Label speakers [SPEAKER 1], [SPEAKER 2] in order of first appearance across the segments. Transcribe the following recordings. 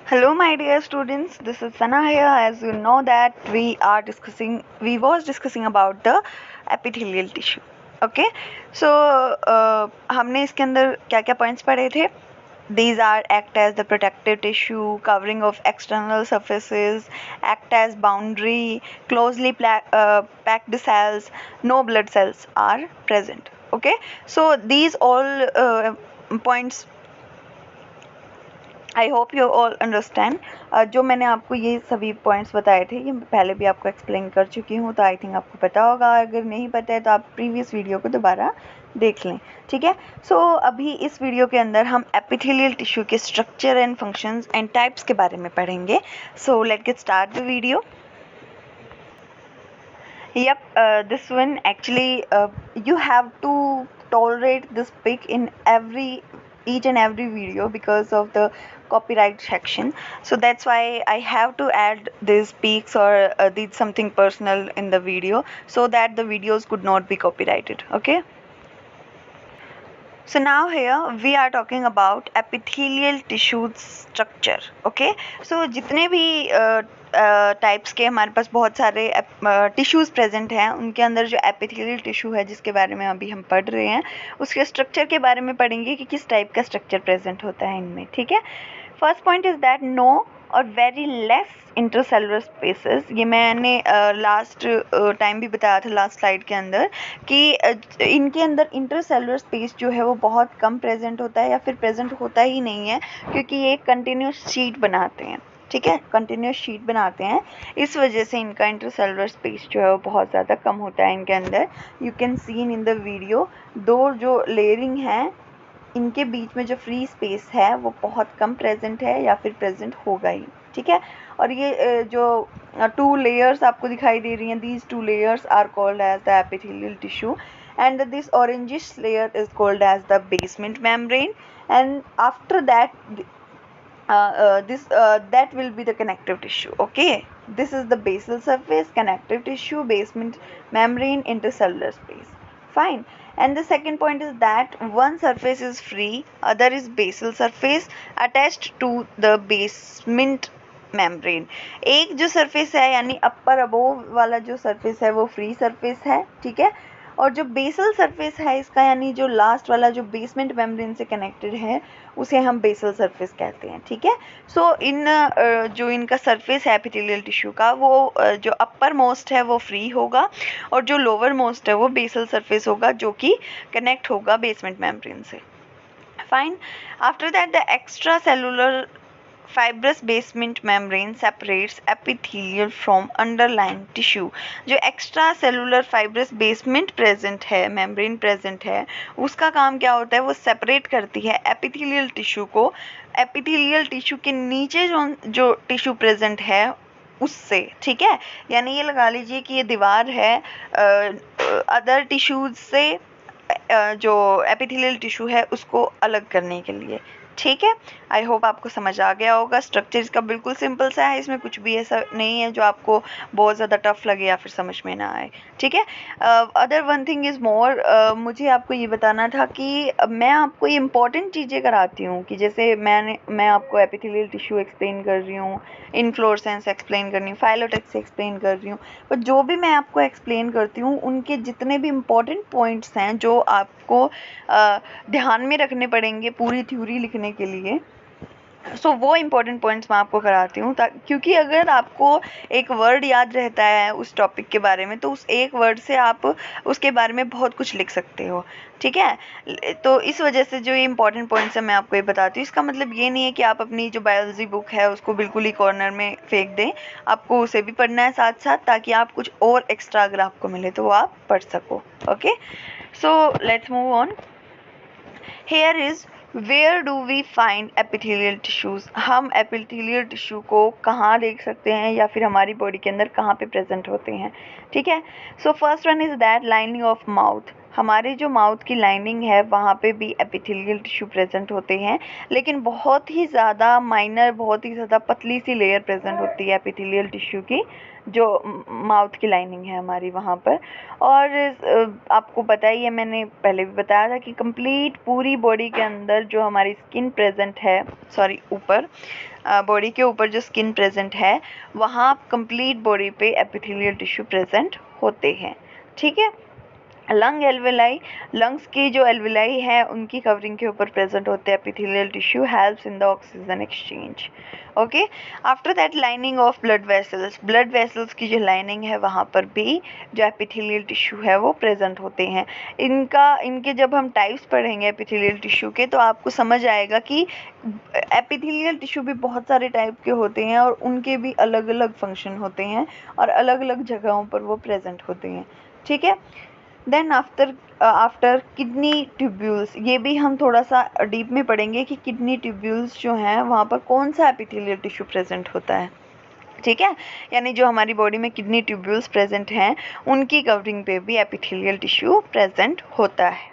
[SPEAKER 1] Hello, my dear students. This is Sana here. As you know that we was discussing about the epithelial tissue. Okay, so हमने इसके अंदर क्या क्या points पढ़े थे? These are act as the protective tissue, covering of external surfaces, act as boundary, closely packed cells, no blood cells are present. Okay, so these all points I hope you all understand. जो मैंने आपको ये सभी points बताए थे ये पहले भी आपको एक्सप्लेन कर चुकी हूँ, तो आई थिंक आपको पता होगा। अगर नहीं पता है तो आप प्रीवियस वीडियो को दोबारा देख लें, ठीक है। सो अभी इस वीडियो के अंदर हम एपिथेलियल टिश्यू के structure and functions and types के बारे में पढ़ेंगे। So let get start the video. Yep, this one actually you have to tolerate this pic in each and every video because of the copyright section. So that's why I have to add these peaks or did something personal in the video so that the videos could not be copyrighted. Okay. So now here we are talking about epithelial tissue structure. Okay, so जितने भी types के हमारे पास बहुत सारे tissues present हैं, उनके अंदर जो एपिथेलियल टिश्यू है जिसके बारे में अभी हम पढ़ रहे हैं, उसके स्ट्रक्चर के बारे में पढ़ेंगे कि किस टाइप का स्ट्रक्चर प्रेजेंट होता है इनमें, ठीक है। First point is that no और वेरी लेस इंटरसेलुलर स्पेसेस। ये मैंने लास्ट टाइम भी बताया था लास्ट स्लाइड के अंदर कि इनके अंदर इंटरसेलुलर स्पेस जो है वो बहुत कम प्रेजेंट होता है या फिर प्रेजेंट होता ही नहीं है, क्योंकि ये कंटिन्यूस शीट बनाते हैं, ठीक है, कंटिन्यूस शीट बनाते हैं। इस वजह से इनका इंटरसेलुलर स्पेस जो है वो बहुत ज़्यादा कम होता है इनके अंदर। You can see in the video दो जो लेयरिंग है इनके बीच में जो फ्री स्पेस है वो बहुत कम प्रेजेंट है या फिर प्रेजेंट होगा ही, ठीक है। और ये जो टू लेयर्स आपको दिखाई दे रही हैं, these two layers are called as the epithelial tissue and this orangish layer is called as the basement membrane, and after that that will be the connective tissue. Okay, this is the basal surface, connective tissue, basement membrane, intercellular space. Fine. And the second point is that one surface is free, other is basal surface attached to the basement membrane. एक जो surface है यानी upper above वाला जो surface है वो free surface है, ठीक है। और जो बेसल सरफेस है इसका यानी जो लास्ट वाला जो बेसमेंट मेम्ब्रेन से कनेक्टेड है उसे हम बेसल सरफेस कहते हैं, ठीक है। सो इन जो इनका सरफेस है एपिथेलियल टिश्यू का वो जो अपर मोस्ट है वो फ्री होगा और जो लोअर मोस्ट है वो बेसल सरफेस होगा जो कि कनेक्ट होगा बेसमेंट मेम्ब्रेन से। Fine. After that the extra cellular fibrous basement membrane separates epithelial from underlying tissue. जो extra cellular fibrous basement present है, मेम्ब्रेन प्रेजेंट है, उसका काम क्या होता है, वो सेपरेट करती है एपिथेलियल टिश्यू को एपिथेलियल टिश्यू के नीचे जो टिश्यू प्रेजेंट है उससे, ठीक है। यानी ये लगा लीजिए कि ये दीवार है अदर टिश्यूज से जो एपिथेलियल टिश्यू है उसको अलग करने के लिए, ठीक है। आई होप आपको समझ आ गया होगा। स्ट्रक्चर इसका बिल्कुल सिंपल सा है, इसमें कुछ भी ऐसा नहीं है जो आपको बहुत ज़्यादा टफ लगे या फिर समझ में ना आए, ठीक है। Other one thing is more, मुझे आपको ये बताना था कि मैं आपको ये इंपॉर्टेंट चीज़ें कराती हूँ कि जैसे मैं आपको एपिथेलियल टिश्यू एक्सप्लेन कर रही हूँ, इनफ्लोरेसेंस एक्सप्लेन कर रही हूँ, फाइलोटेक्स एक्सप्लेन कर रही हूँ, पर जो भी मैं आपको एक्सप्लेन करती हूँ उनके जितने भी इम्पॉर्टेंट पॉइंट्स हैं जो आपको ध्यान में रखने पड़ेंगे पूरी थ्योरी लिखने के लिए, सो वो इम्पोर्टेंट पॉइंट्स मैं आपको कराती हूँ, क्योंकि अगर आपको एक वर्ड याद रहता है उस टॉपिक के बारे में तो उस एक वर्ड से आप उसके बारे में बहुत कुछ लिख सकते हो, ठीक है। तो इस वजह से जो ये इंपॉर्टेंट पॉइंट्स है मैं आपको ये बताती हूँ। इसका मतलब ये नहीं है कि आप अपनी जो बायोलॉजी बुक है उसको बिल्कुल ही कॉर्नर में फेंक दें, आपको उसे भी पढ़ना है साथ साथ, ताकि आप कुछ और एक्स्ट्रा अगर आपको मिले तो वो आप पढ़ सको। Okay, so let's move on. Here is where do we find epithelial tissues. हम एपिथेलियल टिश्यू को कहाँ देख सकते हैं या फिर हमारी बॉडी के अंदर कहाँ पे प्रेजेंट होते हैं, ठीक है। So first one is that lining of mouth. हमारे जो माउथ की लाइनिंग है वहाँ पे भी एपिथेलियल टिश्यू प्रेजेंट होते हैं, लेकिन बहुत ही ज़्यादा माइनर, बहुत ही ज़्यादा पतली सी लेयर प्रेजेंट होती है एपिथेलियल टिश्यू की, जो माउथ की लाइनिंग है हमारी वहाँ पर। और आपको पता ही है, मैंने पहले भी बताया था कि कंप्लीट पूरी बॉडी के अंदर जो हमारी स्किन प्रेजेंट है, सॉरी ऊपर बॉडी के ऊपर जो स्किन प्रेजेंट है, वहाँ कंप्लीट बॉडी पे एपिथेलियल टिश्यू प्रेजेंट होते हैं। ठीक है। लंग एल्वेलाई, लंग्स की जो एल्वेलाई है उनकी कवरिंग के ऊपर प्रेजेंट होते हैं epithelial tissue, helps in the oxygen exchange. Okay. After that lining of blood vessels, blood vessels की जो लाइनिंग है वहाँ पर भी जो एपिथेलियल टिश्यू है वो प्रेजेंट होते हैं। इनके जब हम टाइप्स पढ़ेंगे एपिथेलियल टिश्यू के, तो आपको समझ आएगा कि एपिथेलियल टिश्यू भी बहुत सारे टाइप के होते हैं और उनके भी अलग अलग फंक्शन होते हैं और अलग अलग जगहों पर वो प्रेजेंट होते हैं। ठीक है। देन आफ्टर किडनी ट्यूब्यूल्स, ये भी हम थोड़ा सा डीप में पढ़ेंगे कि किडनी ट्यूब्यूल्स जो हैं वहाँ पर कौन सा एपिथेलियल टिश्यू प्रेजेंट होता है। ठीक है। यानी जो हमारी बॉडी में किडनी ट्यूब्यूल्स प्रेजेंट हैं उनकी कवरिंग पे भी एपिथेलियल टिश्यू प्रेजेंट होता है।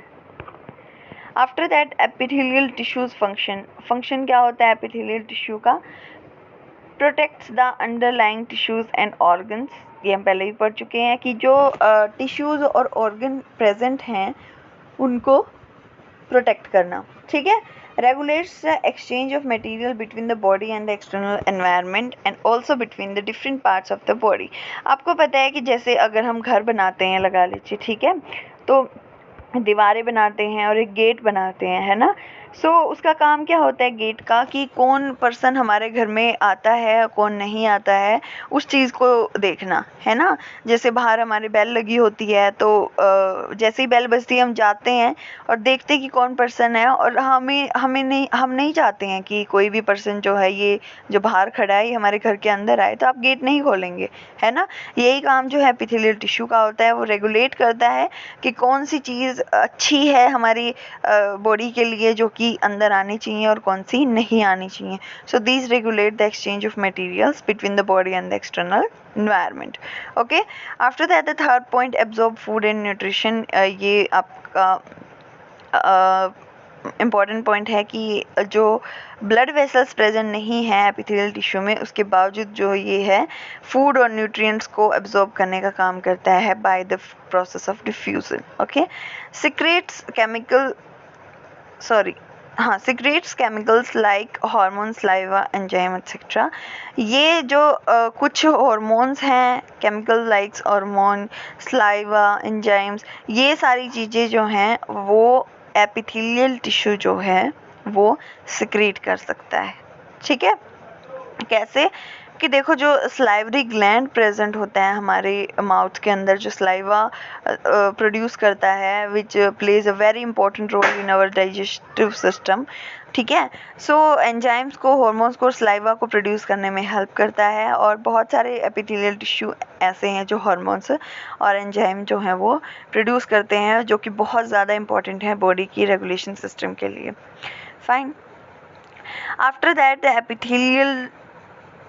[SPEAKER 1] After that epithelial tissues function क्या होता है एपिथेलियल टिश्यू का? Protects the underlying tissues and organs, ये हम पहले भी पढ़ चुके हैं कि जो टिश्यूज और ऑर्गन प्रेजेंट हैं उनको प्रोटेक्ट करना। ठीक है। Regulates the exchange of material between the body and the external environment and also between the different parts of the body. आपको पता है कि जैसे अगर हम घर बनाते हैं, लगा लीजिए, ठीक है, तो दीवारें बनाते हैं और एक गेट बनाते हैं, है ना। सो उसका काम क्या होता है गेट का, कि कौन पर्सन हमारे घर में आता है कौन नहीं आता है, उस चीज़ को देखना, है ना। जैसे बाहर हमारे बेल लगी होती है, तो जैसे ही बेल बजती है हम जाते हैं और देखते हैं कि कौन पर्सन है, और हम नहीं चाहते हैं कि कोई भी पर्सन जो है ये जो बाहर खड़ा है ये हमारे घर के अंदर आए, तो आप गेट नहीं खोलेंगे, है ना। यही काम जो है एपिथेलियल टिश्यू का होता है, वो रेगुलेट करता है कि कौन सी चीज़ अच्छी है हमारी बॉडी के लिए जो कि अंदर आनी चाहिए और कौन सी नहीं आनी चाहिए। So these regulate the exchange of materials between the body and the external environment. Okay. After that, the third point, absorb food and nutrition. ये आपका इम्पॉर्टेंट पॉइंट है कि जो ब्लड वेसल्स प्रेजेंट नहीं है एपिथेलियल टिश्यू में, उसके बावजूद जो ये है फूड और न्यूट्रिएंट्स को एब्जॉर्ब करने का काम करता है by the process of diffusion. Okay. Secrets chemicals like hormone, saliva, enzyme etcetera. ये जो कुछ हार्मोन्स हैं, chemical likes hormone, saliva, enzymes, ये सारी चीज़ें जो हैं वो एपिथेलियल टिश्यू जो है वो सिक्रीट कर सकता है। ठीक है। कैसे? कि देखो, जो स्लाइवरी ग्लैंड प्रेजेंट होता है हमारे माउथ के अंदर, जो स्लाइवा प्रोड्यूस करता है, which plays a very important role in our digestive system. ठीक है। सो एंजाइम्स को, हार्मोन्स को, स्लाइवा को प्रोड्यूस करने में हेल्प करता है, और बहुत सारे एपिथेलियल टिश्यू ऐसे हैं जो हार्मोन्स और एंजाइम जो हैं वो प्रोड्यूस करते हैं, जो कि बहुत ज़्यादा इंपॉर्टेंट है बॉडी की रेगुलेशन सिस्टम के लिए। Fine. After that the epithelial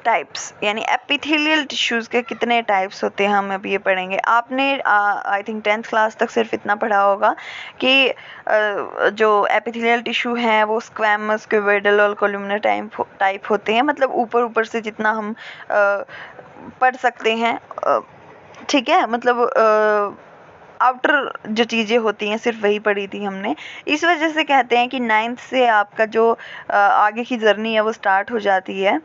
[SPEAKER 1] types, यानी एपिथेलियल टिश्यूज़ के कितने टाइप्स होते हैं हम अभी ये पढ़ेंगे। आपने आई थिंक 10th क्लास तक सिर्फ इतना पढ़ा होगा कि जो एपिथेलियल टिश्यू हैं वो स्क्वैमस, क्यूबोइडल और कोलुमनर टाइप होते हैं, मतलब ऊपर से जितना हम पढ़ सकते हैं। ठीक है। मतलब आउटर जो चीज़ें होती हैं सिर्फ वही पढ़ी थी हमने। इस वजह से कहते हैं कि 9th से आपका जो आगे की जर्नी है वो स्टार्ट हो जाती है,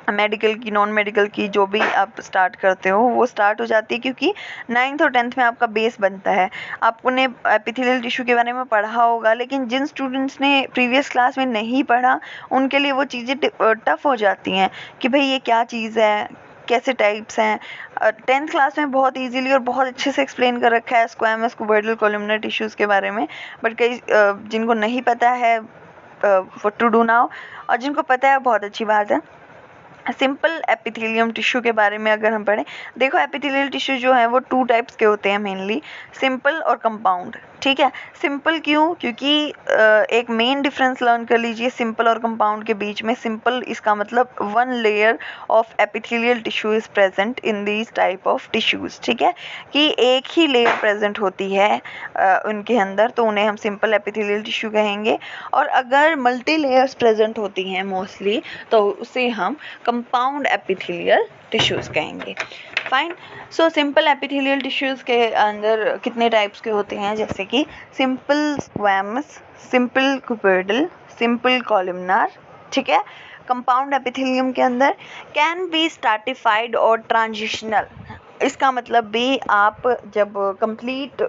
[SPEAKER 1] मेडिकल की, नॉन मेडिकल की, जो भी आप स्टार्ट करते हो वो स्टार्ट हो जाती है, क्योंकि 9th और 10th में आपका बेस बनता है। आपने एपिथेलियल टिश्यू के बारे में पढ़ा होगा, लेकिन जिन स्टूडेंट्स ने प्रीवियस क्लास में नहीं पढ़ा उनके लिए वो चीज़ें टफ हो जाती हैं कि भाई ये क्या चीज़ है, कैसे टाइप्स हैं। 10th क्लास में बहुत इजीली और बहुत अच्छे से एक्सप्लेन कर रखा है स्क्वैमस, क्यूबोइडल, कोलुमनर टिश्यूज़ के बारे में, बट कई जिनको नहीं पता है व्हाट टू डू नाउ, और जिनको पता है बहुत अच्छी बात है। सिंपल एपिथेलियम टिश्यू के बारे में अगर हम पढ़ें, देखो एपिथेलियल टिश्यू जो है वो 2 टाइप्स के होते हैं मेनली, सिंपल और कंपाउंड। ठीक है। सिंपल क्यों? क्योंकि एक मेन डिफरेंस लर्न कर लीजिए सिंपल और कंपाउंड के बीच में। सिंपल इसका मतलब one layer of epithelial tissue is present in these type of tissues, ठीक है, कि एक ही लेयर प्रेजेंट होती है उनके अंदर, तो उन्हें हम सिंपल एपिथेलियल टिश्यू कहेंगे। और अगर मल्टी लेयर्स प्रेजेंट होती हैं मोस्टली, तो उसे हम कंपाउंड एपिथेलियल टिश्यूज कहेंगे। Fine. So simple epithelial tissues के अंदर कितने टाइप्स के होते हैं, जैसे कि simple squamous, simple cuboidal, simple columnar, ठीक है। कंपाउंड एपिथेलियम के अंदर कैन बी स्ट्रैटिफाइड और ट्रांजिशनल। इसका मतलब भी आप जब कंप्लीट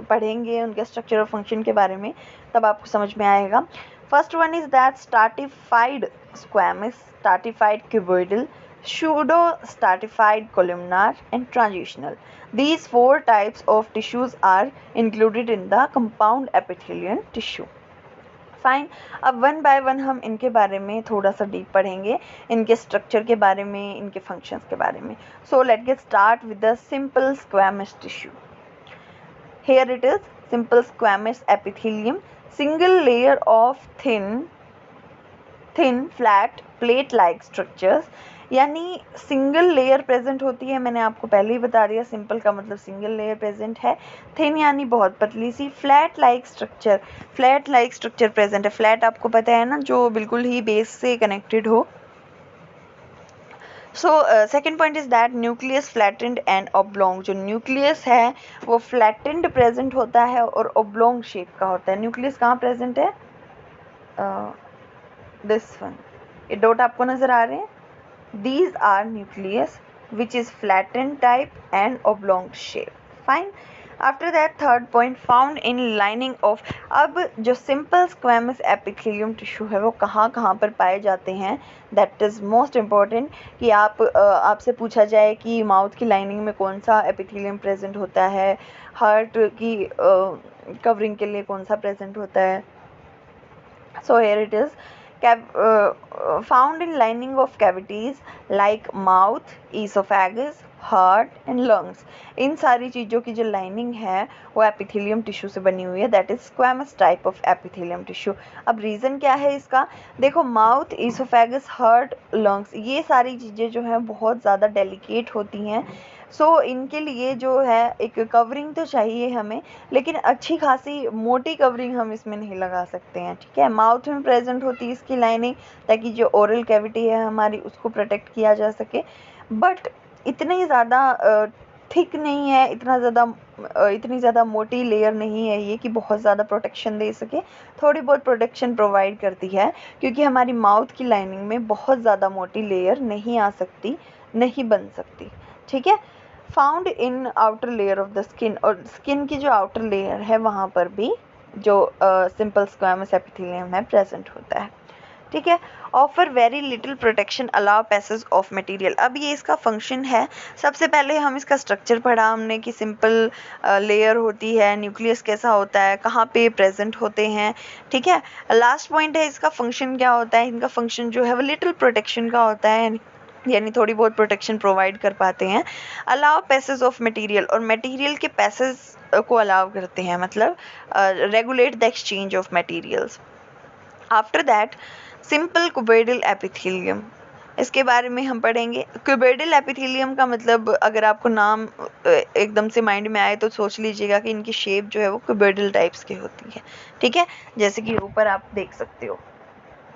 [SPEAKER 1] पढ़ेंगे उनके स्ट्रक्चर और फंक्शन के बारे में, तब आपको समझ में आएगा। First one is that stratified squamous, stratified cuboidal, pseudo stratified columnar and transitional. These four types of tissues are included in the compound epithelial tissue. Fine. अब वन बाय वन हम इनके बारे में थोड़ा सा डीप पढ़ेंगे, इनके स्ट्रक्चर के बारे में, इनके फंक्शंस के बारे में। So let get start with the simple squamous tissue. Here it is simple squamous epithelium, single layer of thin flat plate like structures, यानी सिंगल लेयर प्रेजेंट होती है। मैंने आपको पहले ही बता दिया, सिंपल का मतलब सिंगल लेयर प्रेजेंट है, थिन यानी बहुत पतली सी, flat like structure, flat like structure present है। फ्लैट आपको पता है ना, जो बिल्कुल ही बेस से कनेक्टेड हो। So second point is that nucleus flattened and oblong. जो न्यूक्लियस है वो फ्लैटेंड प्रेजेंट होता है और ऑब्लोंग शेप का होता है। न्यूक्लियस कहाँ प्रेजेंट है? दिस वन, ये डॉट आपको नजर आ रहे हैं, these are nucleus which is flattened type and oblong shape. Fine. After that, third point, found in lining of। अब जो simple squamous epithelium tissue है वो कहाँ कहाँ पर पाए जाते हैं, that is most important। कि आपसे पूछा जाए कि माउथ की लाइनिंग में कौन सा एपिथेलियम प्रेजेंट होता है, हार्ट की कवरिंग के लिए कौन सा प्रेजेंट होता है। So here it is, found in lining of cavities like mouth, esophagus, heart and lungs. इन सारी चीज़ों की जो लाइनिंग है वो एपिथेलियम टिश्यू से बनी हुई है, that is squamous type of epithelium tissue. अब रीज़न क्या है इसका? देखो, माउथ, ईसोफेगस, हार्ट, लंग्स, ये सारी चीज़ें जो हैं बहुत ज़्यादा डेलिकेट होती हैं। सो इनके लिए जो है एक कवरिंग तो चाहिए हमें, लेकिन अच्छी खासी मोटी कवरिंग हम इसमें नहीं लगा सकते हैं, ठीक है। माउथ में प्रेजेंट होती है इसकी लाइनिंग, ताकि जो ओरल कैविटी है हमारी उसको प्रोटेक्ट किया जा सके, बट इतनी ज़्यादा थिक नहीं है, इतनी ज़्यादा मोटी लेयर नहीं है ये कि बहुत ज़्यादा प्रोटेक्शन दे सके। थोड़ी बहुत प्रोटेक्शन प्रोवाइड करती है, क्योंकि हमारी माउथ की लाइनिंग में बहुत ज़्यादा मोटी लेयर नहीं आ सकती, नहीं बन सकती, ठीक है। Found in outer layer of the skin, और स्किन की जो आउटर लेयर है वहाँ पर भी जो सिंपल स्क्वैमस एपिथेलियम है प्रेजेंट होता है, ठीक है। Offer very little protection, allow passage of material. अब ये इसका फंक्शन है। सबसे पहले हम इसका स्ट्रक्चर पढ़ा हमने कि सिंपल लेयर होती है, न्यूक्लियस कैसा होता है, कहाँ पे प्रेजेंट होते हैं, ठीक है। लास्ट पॉइंट है इसका फंक्शन क्या होता है। इनका फंक्शन जो है वो लिटिल प्रोटेक्शन का होता है, यानी थोड़ी बहुत प्रोटेक्शन प्रोवाइड कर पाते हैं। अलाउ पैसेज ऑफ मटेरियल, और मटेरियल के पैसेज को अलाउ करते हैं, मतलब regulate the exchange of materials. After that, simple cuboidal epithelium, इसके बारे में हम पढ़ेंगे। क्यूबोइडल एपिथेलियम का मतलब अगर आपको नाम एकदम से माइंड में आए तो सोच लीजिएगा कि इनकी शेप जो है वो क्यूबोइडल टाइप्स की होती है, ठीक है। जैसे कि ऊपर आप देख सकते हो,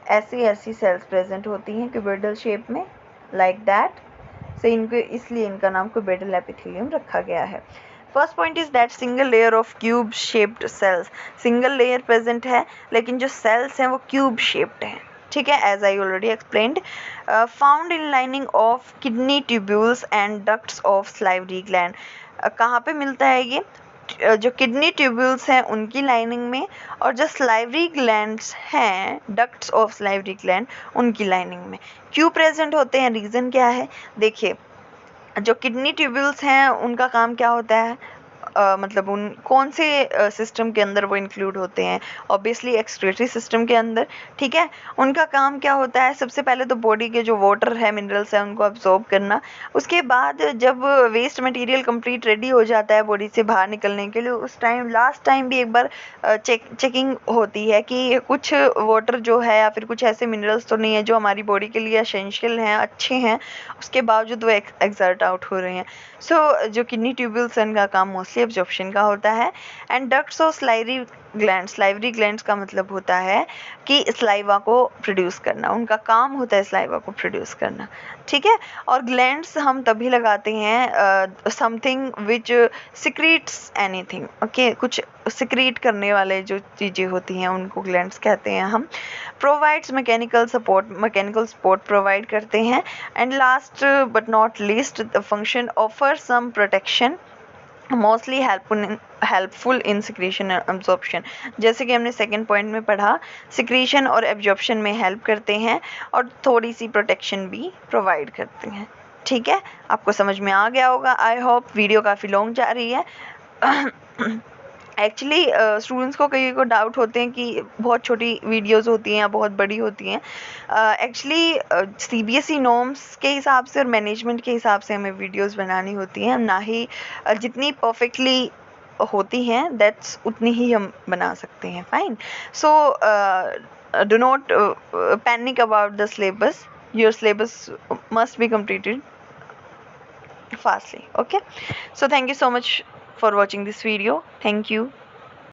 [SPEAKER 1] ऐसी सेल्स प्रेजेंट होती हैं क्यूबोइडल शेप में, लाइक दैट। से इनको इसलिए इनका नाम क्यूबोइडल एपिथेलियम रखा गया है। First point is that single layer of cube shaped cells, single layer present है लेकिन जो सेल्स हैं वो क्यूब शेप्ड हैं, ठीक है, as I already explained. Found in lining of kidney tubules and ducts of salivary gland. कहाँ पे मिलता है ये? जो किडनी ट्यूब्यूल्स हैं उनकी लाइनिंग में, और जो सलाइवरी ग्लैंड्स हैं, डक्ट्स ऑफ सलाइवरी ग्लैंड, उनकी लाइनिंग में। क्यों प्रेजेंट होते हैं, रीज़न क्या है? देखिए, जो किडनी ट्यूब्यूल्स हैं उनका काम क्या होता है? मतलब उन कौन से सिस्टम के अंदर वो इंक्लूड होते हैं, ऑब्वियसली एक्सक्रीटरी सिस्टम के अंदर, ठीक है। उनका काम क्या होता है, सबसे पहले तो बॉडी के जो वाटर है, मिनरल्स है, उनको अब्जॉर्ब करना। उसके बाद जब वेस्ट मटेरियल कंप्लीट रेडी हो जाता है बॉडी से बाहर निकलने के लिए, उस टाइम लास्ट टाइम भी एक बार चेकिंग होती है कि कुछ वाटर जो है या फिर कुछ ऐसे मिनरल्स तो नहीं है जो हमारी बॉडी के लिए एसेंशियल हैं, अच्छे हैं, उसके बावजूद वो एक्सर्ट आउट हो रहे हैं। सो जो किडनी ट्यूब्यूल्स हैं, इनका काम मोस्टली एब्जॉर्प्शन का होता है। एंड डक्ट्स और स्लाइवरी ग्लैंड्स का मतलब होता है कि स्लाइवा को प्रोड्यूस करना, उनका काम होता है स्लाइवा को प्रोड्यूस करना, ठीक है। और ग्लैंड्स हम तभी लगाते हैं something which secretes anything, okay, कुछ सिक्रीट करने वाले जो चीज़ें होती हैं उनको ग्लैंड्स कहते हैं हम। प्रोवाइड्स मैकेनिकल सपोर्ट प्रोवाइड करते हैं। And last but not least, the function offer some protection, mostly helpful in secretion and absorption. जैसे कि हमने सेकंड पॉइंट में पढ़ा, सिक्रीशन और एब्जॉर्प्शन में हेल्प करते हैं और थोड़ी सी प्रोटेक्शन भी प्रोवाइड करते हैं, ठीक है। आपको समझ में आ गया होगा, आई होप। वीडियो काफ़ी लॉन्ग जा रही है। एक्चुअली स्टूडेंट्स को कई को डाउट होते हैं कि बहुत छोटी वीडियोस होती हैं या बहुत बड़ी होती हैं। एक्चुअली सीबीएसई नॉर्म्स के हिसाब से और मैनेजमेंट के हिसाब से हमें वीडियोस बनानी होती हैं, ना ही जितनी परफेक्टली होती हैं दैट्स उतनी ही हम बना सकते हैं। Fine, so do not panic about the syllabus, your syllabus must be completed fastly, okay. So thank you so much for watching this video. Thank you.